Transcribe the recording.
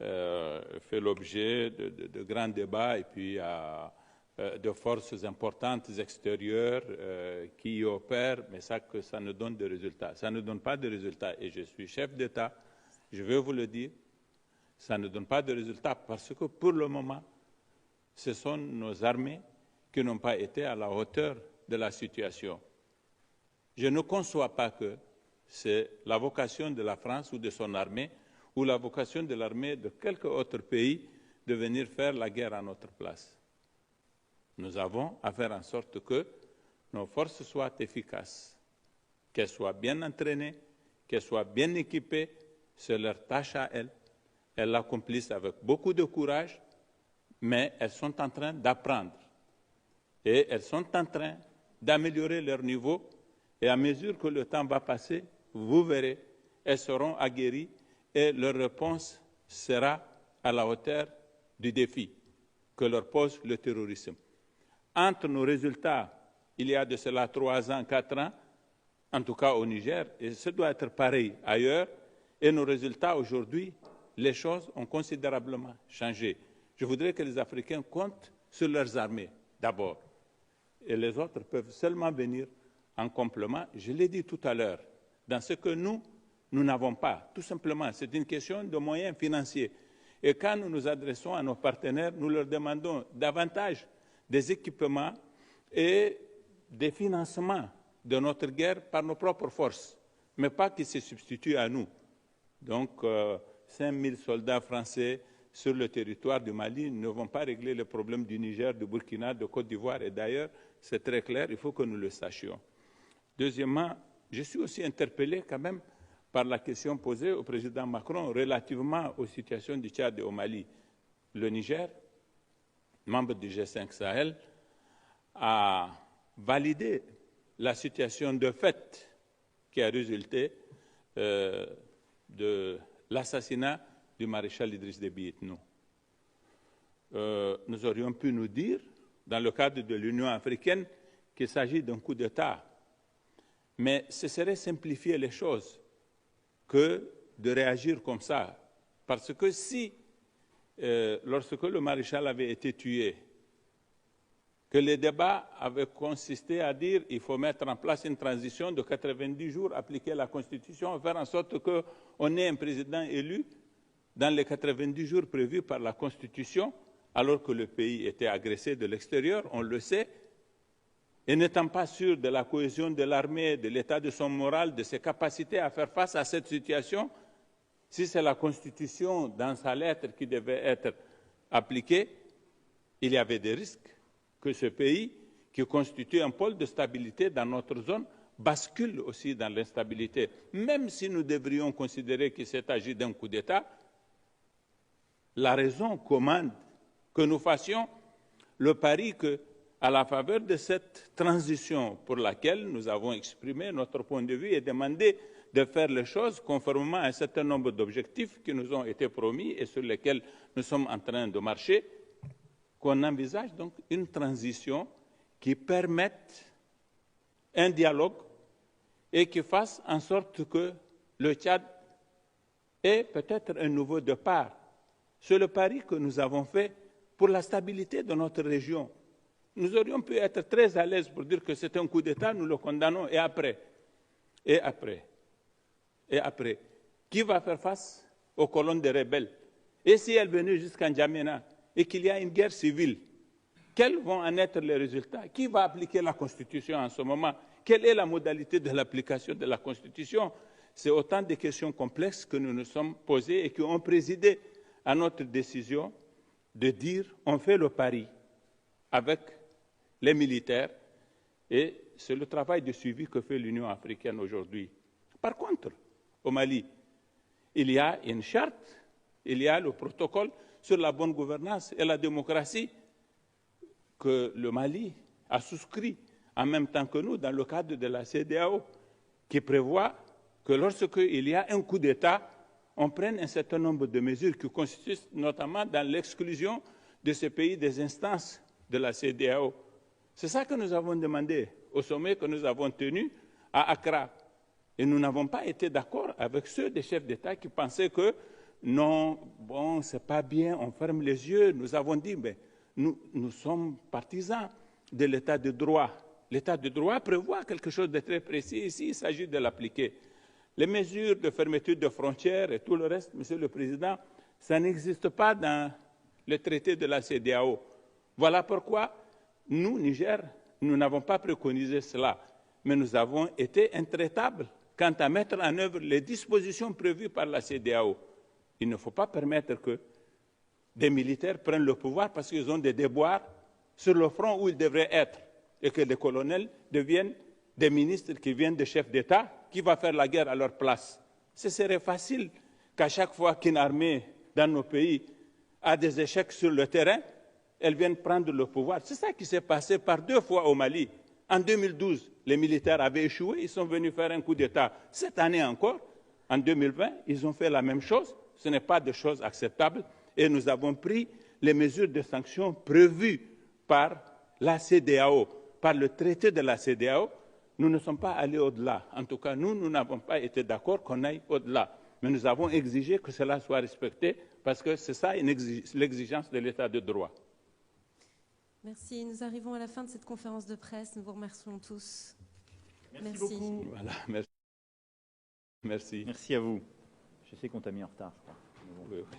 fait l'objet de grands débats et puis de forces importantes extérieures qui y opèrent, mais ça ne donne de résultats. Ça ne donne pas de résultats. Et je suis chef d'État, je veux vous le dire, ça ne donne pas de résultats parce que pour le moment, ce sont nos armées qui n'ont pas été à la hauteur de la situation. Je ne conçois pas que c'est la vocation de la France ou de son armée ou la vocation de l'armée de quelque autre pays de venir faire la guerre à notre place. Nous avons à faire en sorte que nos forces soient efficaces, qu'elles soient bien entraînées, qu'elles soient bien équipées, c'est leur tâche à elles. Elles l'accomplissent avec beaucoup de courage, mais elles sont en train d'apprendre. Et elles sont en train d'améliorer leur niveau. Et à mesure que le temps va passer, vous verrez, elles seront aguerries et leur réponse sera à la hauteur du défi que leur pose le terrorisme. Entre nos résultats, il y a de cela 3 ans, 4 ans, en tout cas au Niger, et ce doit être pareil ailleurs, et nos résultats aujourd'hui, les choses ont considérablement changé. Je voudrais que les Africains comptent sur leurs armées, d'abord, et les autres peuvent seulement venir en complément. Je l'ai dit tout à l'heure, dans ce que nous n'avons pas, tout simplement, c'est une question de moyens financiers. Et quand nous nous adressons à nos partenaires, nous leur demandons davantage des équipements et des financements de notre guerre par nos propres forces, mais pas qu'ils se substituent à nous. Donc, 5 000 soldats français sur le territoire du Mali ne vont pas régler les problèmes du Niger, du Burkina, de Côte d'Ivoire. Et d'ailleurs, c'est très clair, il faut que nous le sachions. Deuxièmement, je suis aussi interpellé quand même par la question posée au président Macron relativement aux situations du Tchad et au Mali. Le Niger, membre du G5 Sahel, a validé la situation de fait qui a résulté de l'assassinat du maréchal Idriss Déby Itno. Nous aurions pu nous dire, dans le cadre de l'Union africaine, qu'il s'agit d'un coup d'État. Mais ce serait simplifier les choses que de réagir comme ça. Parce que si, lorsque le maréchal avait été tué, que les débats avaient consisté à dire qu'il faut mettre en place une transition de 90 jours, appliquer la Constitution, faire en sorte qu'on ait un président élu dans les 90 jours prévus par la Constitution, alors que le pays était agressé de l'extérieur, on le sait, et n'étant pas sûr de la cohésion de l'armée, de l'état de son moral, de ses capacités à faire face à cette situation, si c'est la Constitution dans sa lettre qui devait être appliquée, il y avait des risques que ce pays, qui constitue un pôle de stabilité dans notre zone, bascule aussi dans l'instabilité. Même si nous devrions considérer qu'il s'est agi d'un coup d'État, la raison commande que nous fassions le pari que, à la faveur de cette transition pour laquelle nous avons exprimé notre point de vue et demandé de faire les choses conformément à un certain nombre d'objectifs qui nous ont été promis et sur lesquels nous sommes en train de marcher, qu'on envisage donc une transition qui permette un dialogue et qui fasse en sorte que le Tchad ait peut-être un nouveau départ. C'est le pari que nous avons fait pour la stabilité de notre région. Nous aurions pu être très à l'aise pour dire que c'est un coup d'État, nous le condamnons, et après, qui va faire face aux colonnes des rebelles? Et si elles venaient jusqu'à N'Djamena et qu'il y a une guerre civile, quels vont en être les résultats? Qui va appliquer la Constitution en ce moment? Quelle est la modalité de l'application de la Constitution? C'est autant de questions complexes que nous nous sommes posées et qui ont présidé à notre décision de dire on fait le pari avec les militaires et c'est le travail de suivi que fait l'Union africaine aujourd'hui. Par contre, au Mali, il y a une charte, il y a le protocole sur la bonne gouvernance et la démocratie que le Mali a souscrit en même temps que nous dans le cadre de la CEDEAO, qui prévoit que lorsqu'il y a un coup d'État, on prenne un certain nombre de mesures qui consistent notamment dans l'exclusion de ces pays des instances de la CEDEAO. C'est ça que nous avons demandé au sommet que nous avons tenu à Accra. Et nous n'avons pas été d'accord avec ceux des chefs d'État qui pensaient que non, bon, c'est pas bien, on ferme les yeux. Nous avons dit, mais nous sommes partisans de l'état de droit. L'état de droit prévoit quelque chose de très précis. Ici, il s'agit de l'appliquer. Les mesures de fermeture de frontières et tout le reste, Monsieur le Président, ça n'existe pas dans le traité de la CEDEAO. Voilà pourquoi nous, Niger, nous n'avons pas préconisé cela, mais nous avons été intraitables quant à mettre en œuvre les dispositions prévues par la CEDEAO. Il ne faut pas permettre que des militaires prennent le pouvoir parce qu'ils ont des déboires sur le front où ils devraient être et que les colonels deviennent des ministres qui viennent des chefs d'État qui va faire la guerre à leur place. Ce serait facile qu'à chaque fois qu'une armée dans nos pays a des échecs sur le terrain, elle vienne prendre le pouvoir. C'est ça qui s'est passé par 2 fois au Mali. En 2012, les militaires avaient échoué, ils sont venus faire un coup d'État. Cette année encore, en 2020, ils ont fait la même chose. Ce n'est pas de choses acceptables et nous avons pris les mesures de sanctions prévues par la CEDEAO, par le traité de la CEDEAO. Nous ne sommes pas allés au-delà. En tout cas, nous n'avons pas été d'accord qu'on aille au-delà. Mais nous avons exigé que cela soit respecté parce que c'est ça l'exigence de l'état de droit. Merci. Nous arrivons à la fin de cette conférence de presse. Nous vous remercions tous. Merci beaucoup. Voilà, merci. Merci. Merci à vous. Je sais qu'on t'a mis en retard, je crois. Oui, oui.